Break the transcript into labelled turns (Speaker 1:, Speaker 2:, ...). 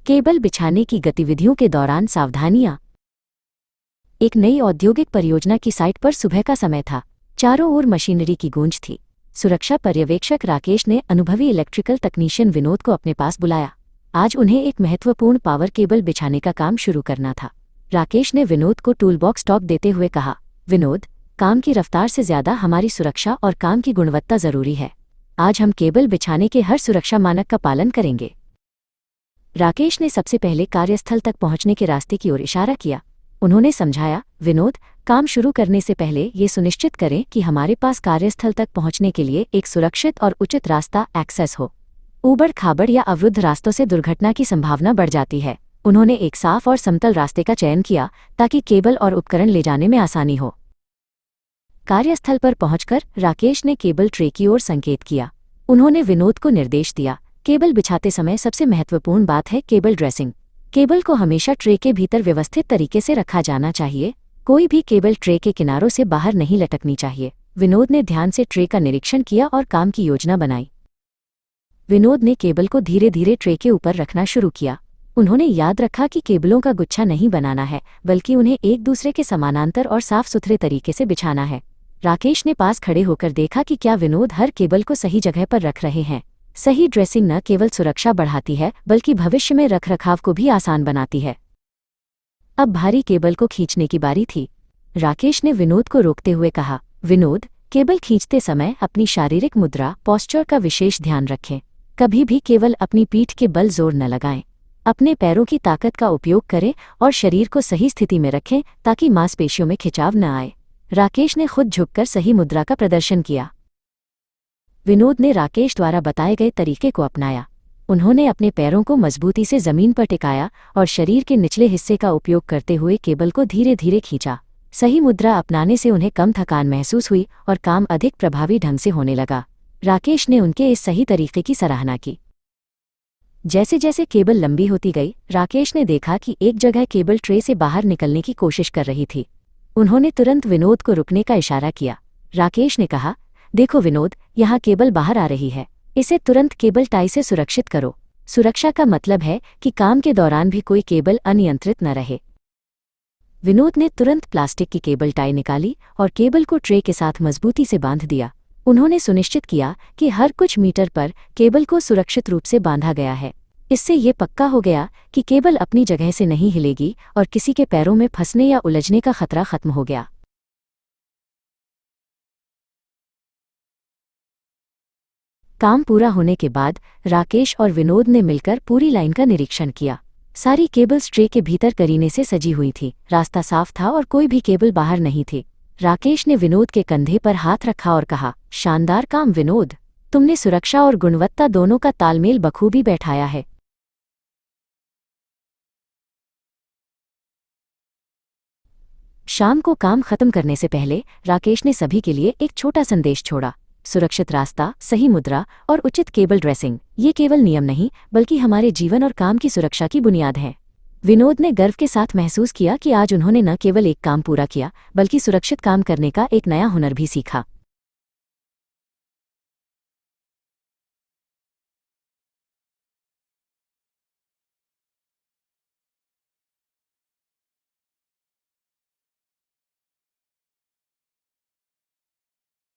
Speaker 1: Cable बिछाने की गतिविधियों के दौरान सावधानियां। एक नई औद्योगिक परियोजना की साइट पर सुबह का समय था। चारों ओर मशीनरी की गूंज थी। सुरक्षा पर्यवेक्षक राकेश ने अनुभवी इलेक्ट्रिकल तकनीशियन विनोद को अपने पास बुलाया। आज उन्हें एक महत्वपूर्ण पावर केबल बिछाने का काम शुरू करना था। राकेश ने विनोद को टूलबॉक्स टॉक देते हुए कहा, विनोद, काम की रफ्तार से ज्यादा हमारी सुरक्षा और काम की गुणवत्ता जरूरी है। आज हम केबल बिछाने के हर सुरक्षा मानक का पालन करेंगे। राकेश ने सबसे पहले कार्यस्थल तक पहुंचने के रास्ते की ओर इशारा किया। उन्होंने समझाया, विनोद, काम शुरू करने से पहले ये सुनिश्चित करें कि हमारे पास कार्यस्थल तक पहुंचने के लिए एक सुरक्षित और उचित रास्ता एक्सेस हो। ऊबड़ खाबड़ या अवरुद्ध रास्तों से दुर्घटना की संभावना बढ़ जाती है। उन्होंने एक साफ और समतल रास्ते का चयन किया ताकि केबल और उपकरण ले जाने में आसानी हो। कार्यस्थल पर पहुंचकर राकेश ने केबल ट्रे की ओर संकेत किया। उन्होंने विनोद को निर्देश दिया, केबल बिछाते समय सबसे महत्वपूर्ण बात है केबल ड्रेसिंग। केबल को हमेशा ट्रे के भीतर व्यवस्थित तरीके से रखा जाना चाहिए। कोई भी केबल ट्रे के किनारों से बाहर नहीं लटकनी चाहिए। विनोद ने ध्यान से ट्रे का निरीक्षण किया और काम की योजना बनाई। विनोद ने केबल को धीरे धीरे ट्रे के ऊपर रखना शुरू किया। उन्होंने याद रखा कि केबलों का गुच्छा नहीं बनाना है, बल्कि उन्हें एक दूसरे के समानांतर और साफ सुथरे तरीके से बिछाना है। राकेश ने पास खड़े होकर देखा कि क्या विनोद हर केबल को सही जगह पर रख रहे हैं। सही ड्रेसिंग न केवल सुरक्षा बढ़ाती है, बल्कि भविष्य में रखरखाव को भी आसान बनाती है। अब भारी केबल को खींचने की बारी थी। राकेश ने विनोद को रोकते हुए कहा, विनोद, केबल खींचते समय अपनी शारीरिक मुद्रा, पॉस्चर का विशेष ध्यान रखें। कभी भी केवल अपनी पीठ के बल जोर न लगाएं। अपने पैरों की ताकत का उपयोग करें और शरीर को सही स्थिति में रखें ताकि मांसपेशियों में खिंचाव न आए। राकेश ने खुद झुककर सही मुद्रा का प्रदर्शन किया। विनोद ने राकेश द्वारा बताए गए तरीके को अपनाया। उन्होंने अपने पैरों को मजबूती से जमीन पर टिकाया और शरीर के निचले हिस्से का उपयोग करते हुए केबल को धीरे धीरे खींचा। सही मुद्रा अपनाने से उन्हें कम थकान महसूस हुई और काम अधिक प्रभावी ढंग से होने लगा। राकेश ने उनके इस सही तरीके की सराहना की। जैसे जैसे केबल लंबी होती गई, राकेश ने देखा कि एक जगह केबल ट्रे से बाहर निकलने की कोशिश कर रही थी। उन्होंने तुरंत विनोद को रुकने का इशारा किया। राकेश ने कहा, देखो विनोद, यहाँ केबल बाहर आ रही है। इसे तुरंत केबल टाई से सुरक्षित करो। सुरक्षा का मतलब है कि काम के दौरान भी कोई केबल अनियंत्रित न रहे। विनोद ने तुरंत प्लास्टिक की केबल टाई निकाली और केबल को ट्रे के साथ मजबूती से बांध दिया। उन्होंने सुनिश्चित किया कि हर कुछ मीटर पर केबल को सुरक्षित रूप से बांधा गया है। इससे ये पक्का हो गया कि केबल अपनी जगह से नहीं हिलेगी और किसी के पैरों में फंसने या उलझने का खतरा खत्म हो गया। काम पूरा होने के बाद राकेश और विनोद ने मिलकर पूरी लाइन का निरीक्षण किया। सारी केबल्स ट्रे के भीतर करीने से सजी हुई थी। रास्ता साफ था और कोई भी केबल बाहर नहीं थी। राकेश ने विनोद के कंधे पर हाथ रखा और कहा, शानदार काम विनोद, तुमने सुरक्षा और गुणवत्ता दोनों का तालमेल बखूबी बैठाया है। शाम को काम खत्म करने से पहले राकेश ने सभी के लिए एक छोटा संदेश छोड़ा। सुरक्षित रास्ता, सही मुद्रा और उचित केबल ड्रेसिंग, ये केवल नियम नहीं बल्कि हमारे जीवन और काम की सुरक्षा की बुनियाद है। विनोद ने गर्व के साथ महसूस किया कि आज उन्होंने न केवल एक काम पूरा किया, बल्कि सुरक्षित काम करने का एक नया हुनर भी सीखा।